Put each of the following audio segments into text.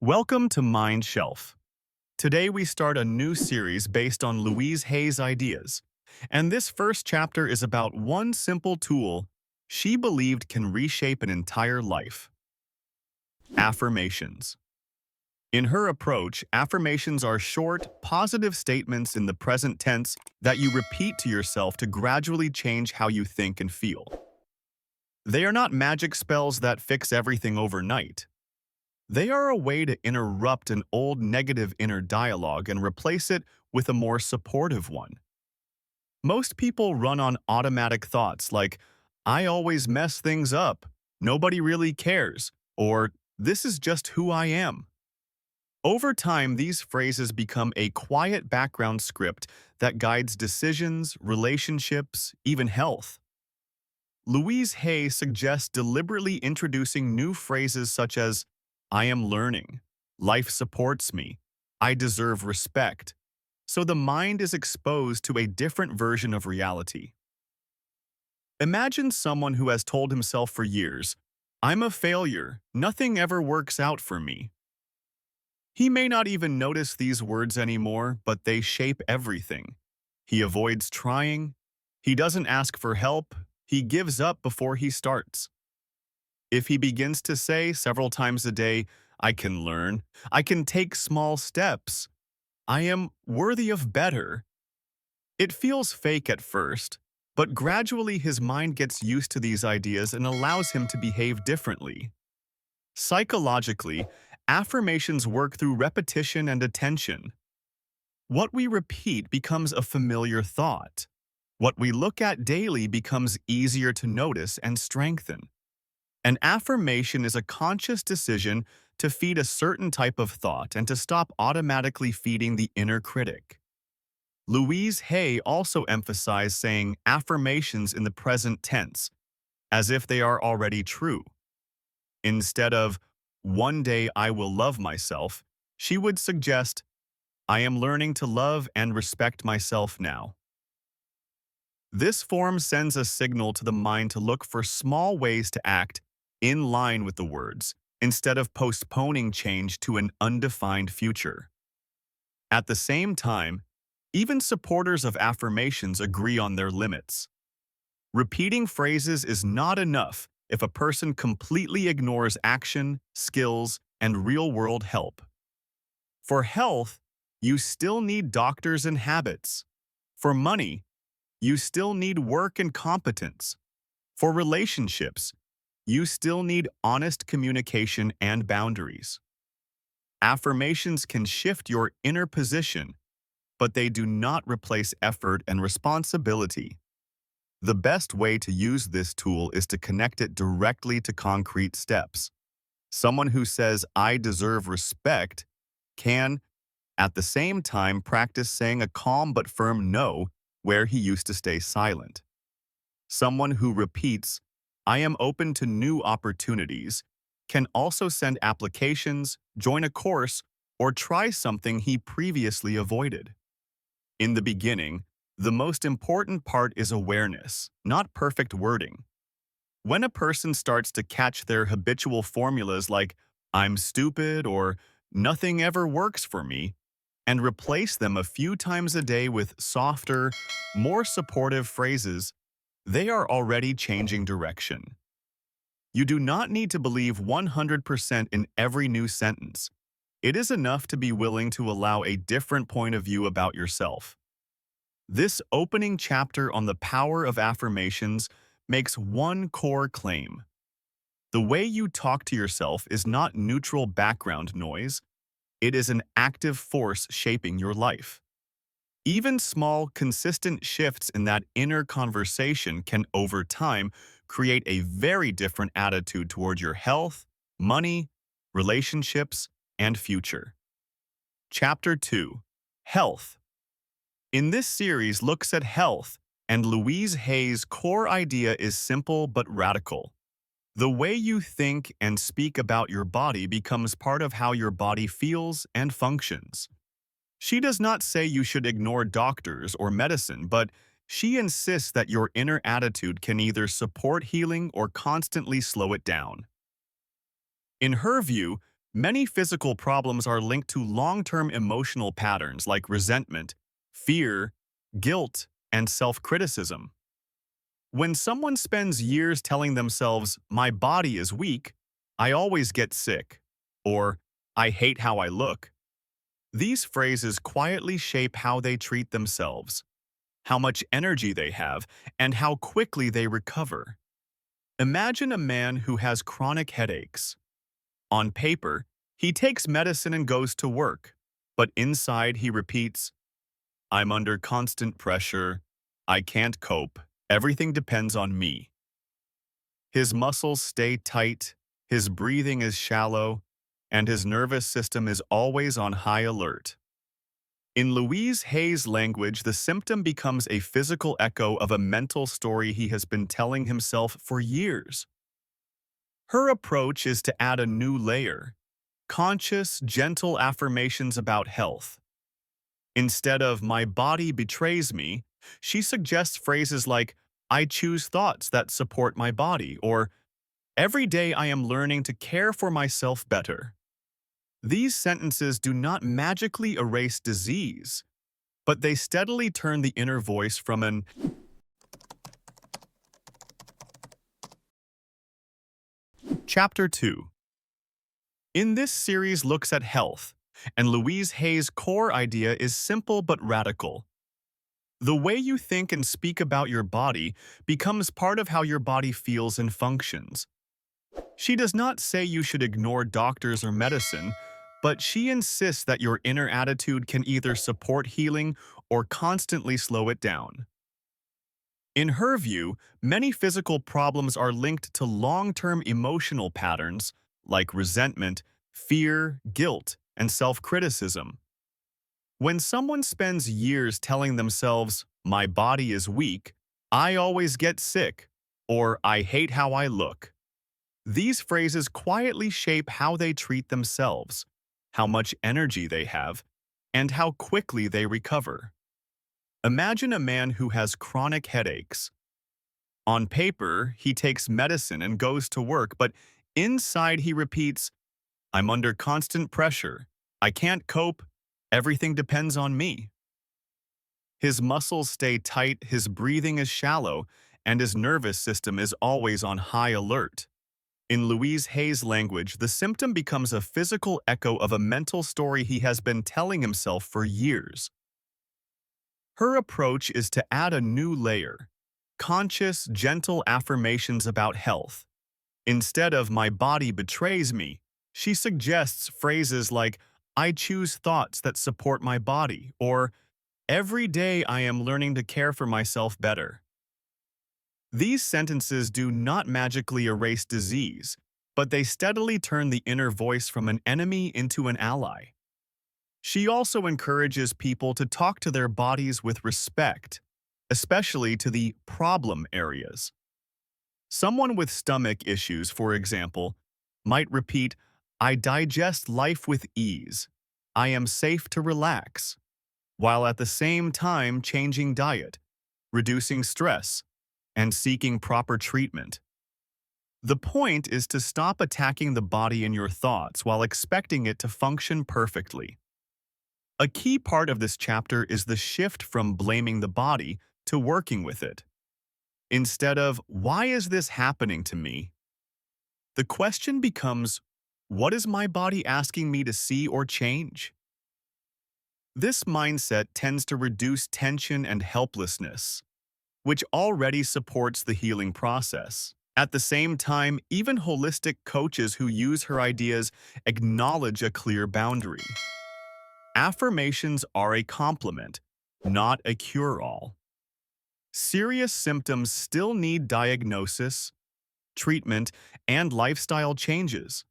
Welcome to Mind Shelf. Today we start a new series based on Louise Hay's ideas. And this first chapter is about one simple tool she believed can reshape an entire life. Affirmations. In her approach, affirmations are short, positive statements in the present tense that you repeat to yourself to gradually change how you think and feel. They are not magic spells that fix everything overnight. They are a way to interrupt an old negative inner dialogue and replace it with a more supportive one. Most people run on automatic thoughts like, I always mess things up, nobody really cares, or this is just who I am. Over time, these phrases become a quiet background script that guides decisions, relationships, even health. Louise Hay suggests deliberately introducing new phrases such as, I am learning, life supports me, I deserve respect, so the mind is exposed to a different version of reality. Imagine someone who has told himself for years, I'm a failure, nothing ever works out for me. He may not even notice these words anymore, but they shape everything. He avoids trying, he doesn't ask for help, he gives up before he starts. If he begins to say several times a day, I can learn, I can take small steps, I am worthy of better, it feels fake at first, but gradually his mind gets used to these ideas and allows him to behave differently. Psychologically, affirmations work through repetition and attention. What we repeat becomes a familiar thought. What we look at daily becomes easier to notice and strengthen. An affirmation is a conscious decision to feed a certain type of thought and to stop automatically feeding the inner critic. Louise Hay also emphasized saying affirmations in the present tense, as if they are already true. Instead of, one day I will love myself, she would suggest, I am learning to love and respect myself now. This form sends a signal to the mind to look for small ways to act in line with the words, instead of postponing change to an undefined future. At the same time, even supporters of affirmations agree on their limits. Repeating phrases is not enough if a person completely ignores action, skills, and real-world help. For health, you still need doctors and habits. For money, you still need work and competence. For relationships, you still need honest communication and boundaries. Affirmations can shift your inner position, but they do not replace effort and responsibility. The best way to use this tool is to connect it directly to concrete steps. Someone who says, I deserve respect, can, at the same time, practice saying a calm but firm no where he used to stay silent. Someone who repeats, I am open to new opportunities, can also send applications, join a course, or try something he previously avoided. In the beginning, the most important part is awareness, not perfect wording. When a person starts to catch their habitual formulas like, I'm stupid or nothing ever works for me, and replace them a few times a day with softer, more supportive phrases, they are already changing direction. You do not need to believe 100% in every new sentence. It is enough to be willing to allow a different point of view about yourself. This opening chapter on the power of affirmations makes one core claim. The way you talk to yourself is not neutral background noise. It is an active force shaping your life. Even small, consistent shifts in that inner conversation can, over time, create a very different attitude toward your health, money, relationships, and future. Chapter 2. Health. In this series looks at health, and Louise Hay's core idea is simple but radical. The way you think and speak about your body becomes part of how your body feels and functions. She does not say you should ignore doctors or medicine, but she insists that your inner attitude can either support healing or constantly slow it down. In her view, Many physical problems are linked to long-term emotional patterns like resentment, fear, guilt, and self-criticism. When someone spends years telling themselves, "My body is weak," "I always get sick," or "I hate how I look," these phrases quietly shape how they treat themselves, how much energy they have, and how quickly they recover. Imagine a man who has chronic headaches. On paper, he takes medicine and goes to work, but inside he repeats, "I'm under constant pressure. I can't cope. Everything depends on me." His muscles stay tight, his breathing is shallow, and his nervous system is always on high alert. In Louise Hay's language, the symptom becomes a physical echo of a mental story he has been telling himself for years. Her approach is to add a new layer: conscious, gentle affirmations about health. Instead of "my body betrays me," she suggests phrases like, "I choose thoughts that support my body," or "every day I am learning to care for myself better." These sentences do not magically erase disease, but they steadily turn the inner voice from an Chapter 2. In this series looks at health, and Louise Hay's core idea is simple but radical. The way you think and speak about your body becomes part of how your body feels and functions. She does not say you should ignore doctors or medicine, but she insists that your inner attitude can either support healing or constantly slow it down. In her view, many physical problems are linked to long-term emotional patterns like resentment, fear, guilt, and self-criticism. When someone spends years telling themselves, "My body is weak," "I always get sick," or "I hate how I look," these phrases quietly shape how they treat themselves, how much energy they have, and how quickly they recover. Imagine a man who has chronic headaches. On paper, he takes medicine and goes to work, but inside he repeats, "I'm under constant pressure. I can't cope. Everything depends on me." His muscles stay tight, his breathing is shallow, and his nervous system is always on high alert. In Louise Hay's language, the symptom becomes a physical echo of a mental story he has been telling himself for years. Her approach is to add a new layer: conscious, gentle affirmations about health. Instead of "my body betrays me," she suggests phrases like, "I choose thoughts that support my body," or "every day I am learning to care for myself better." These sentences do not magically erase disease, but they steadily turn the inner voice from an enemy into an ally. She also encourages people to talk to their bodies with respect, especially to the problem areas. Someone with stomach issues, for example, might repeat, "I digest life with ease. I am safe to relax," while at the same time changing diet, reducing stress, and seeking proper treatment. The point is to stop attacking the body in your thoughts while expecting it to function perfectly. A key part of this chapter is the shift from blaming the body to working with it. Instead of, "Why is this happening to me?" the question becomes, "What is my body asking me to see or change?" This mindset tends to reduce tension and helplessness, which already supports the healing process. At the same time, even holistic coaches who use her ideas acknowledge a clear boundary. Affirmations are a complement, not a cure-all. Serious symptoms still need diagnosis, treatment, and lifestyle changes.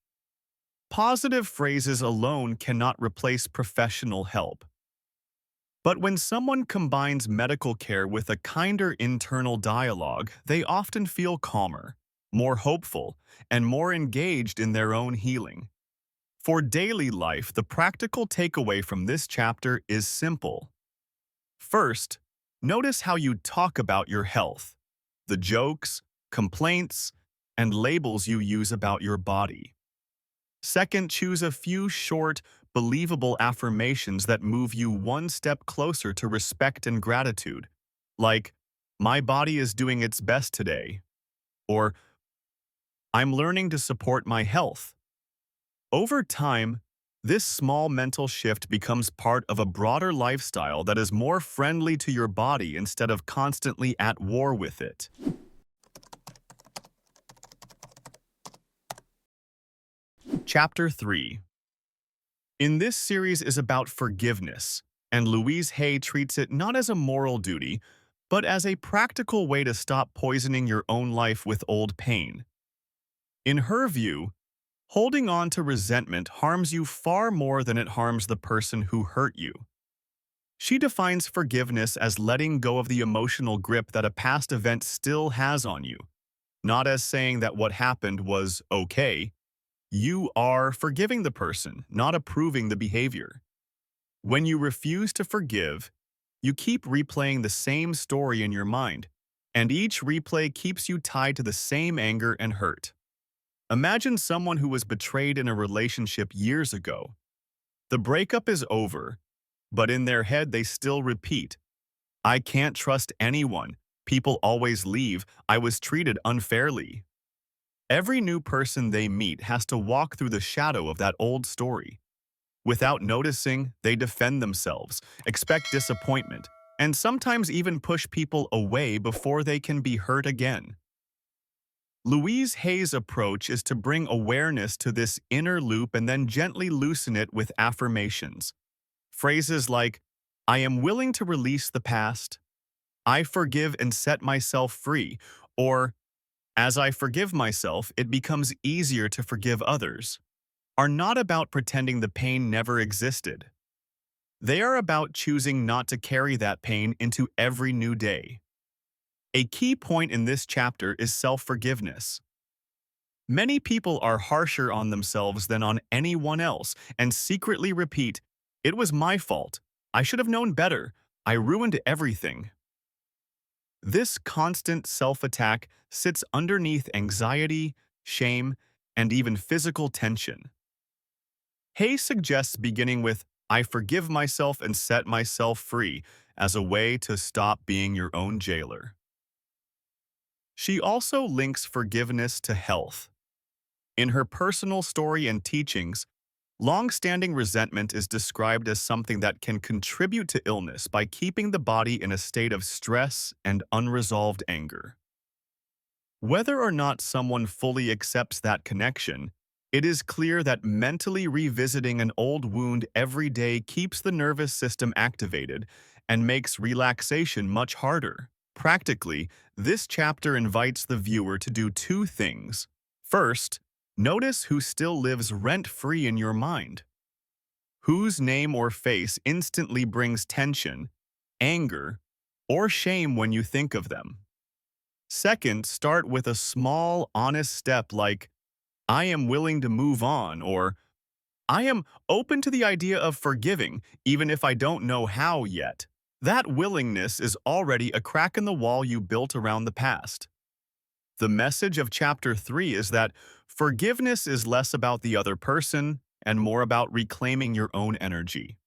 Positive phrases alone cannot replace professional help. But when someone combines medical care with a kinder internal dialogue, they often feel calmer, more hopeful, and more engaged in their own healing. For daily life, the practical takeaway from this chapter is simple. First, notice how you talk about your health, the jokes, complaints, and labels you use about your body. Second, choose a few short, believable affirmations that move you one step closer to respect and gratitude, like, "My body is doing its best today," or "I'm learning to support my health." Over time, this small mental shift becomes part of a broader lifestyle that is more friendly to your body instead of constantly at war with it. Chapter 3. In this series is about forgiveness, and Louise Hay treats it not as a moral duty, but as a practical way to stop poisoning your own life with old pain. In her view, holding on to resentment harms you far more than it harms the person who hurt you. She defines forgiveness as letting go of the emotional grip that a past event still has on you, not as saying that what happened was okay. You are forgiving the person, not approving the behavior. When you refuse to forgive, you keep replaying the same story in your mind, and each replay keeps you tied to the same anger and hurt. Imagine someone who was betrayed in a relationship years ago. The breakup is over, but in their head they still repeat, "I can't trust anyone. People always leave. I was treated unfairly." Every new person they meet has to walk through the shadow of that old story. Without noticing, they defend themselves, expect disappointment, and sometimes even push people away before they can be hurt again. Louise Hay's approach is to bring awareness to this inner loop and then gently loosen it with affirmations. Phrases like, "I am willing to release the past," "I forgive and set myself free," or "As I forgive myself, it becomes easier to forgive others," are not about pretending the pain never existed. They are about choosing not to carry that pain into every new day. A key point in this chapter is self-forgiveness. Many people are harsher on themselves than on anyone else and secretly repeat, "It was my fault. I should have known better. I ruined everything." This constant self-attack sits underneath anxiety, shame, and even physical tension. Hay suggests beginning with, "I forgive myself and set myself free," as a way to stop being your own jailer. She also links forgiveness to health. In her personal story and teachings, long-standing resentment is described as something that can contribute to illness by keeping the body in a state of stress and unresolved anger. Whether or not someone fully accepts that connection, it is clear that mentally revisiting an old wound every day keeps the nervous system activated and makes relaxation much harder. Practically, this chapter invites the viewer to do two things. First, notice who still lives rent-free in your mind. Whose name or face instantly brings tension, anger, or shame when you think of them. Second, start with a small, honest step like, "I am willing to move on," or "I am open to the idea of forgiving, even if I don't know how yet." That willingness is already a crack in the wall you built around the past. The message of Chapter 3 is that forgiveness is less about the other person and more about reclaiming your own energy.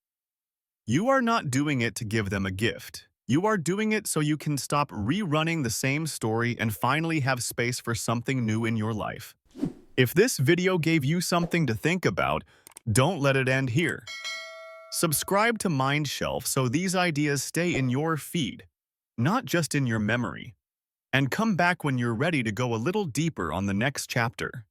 You are not doing it to give them a gift. You are doing it so you can stop rerunning the same story and finally have space for something new in your life. If this video gave you something to think about, don't let it end here. Subscribe to MindShelf so these ideas stay in your feed, not just in your memory. And come back when you're ready to go a little deeper on the next chapter.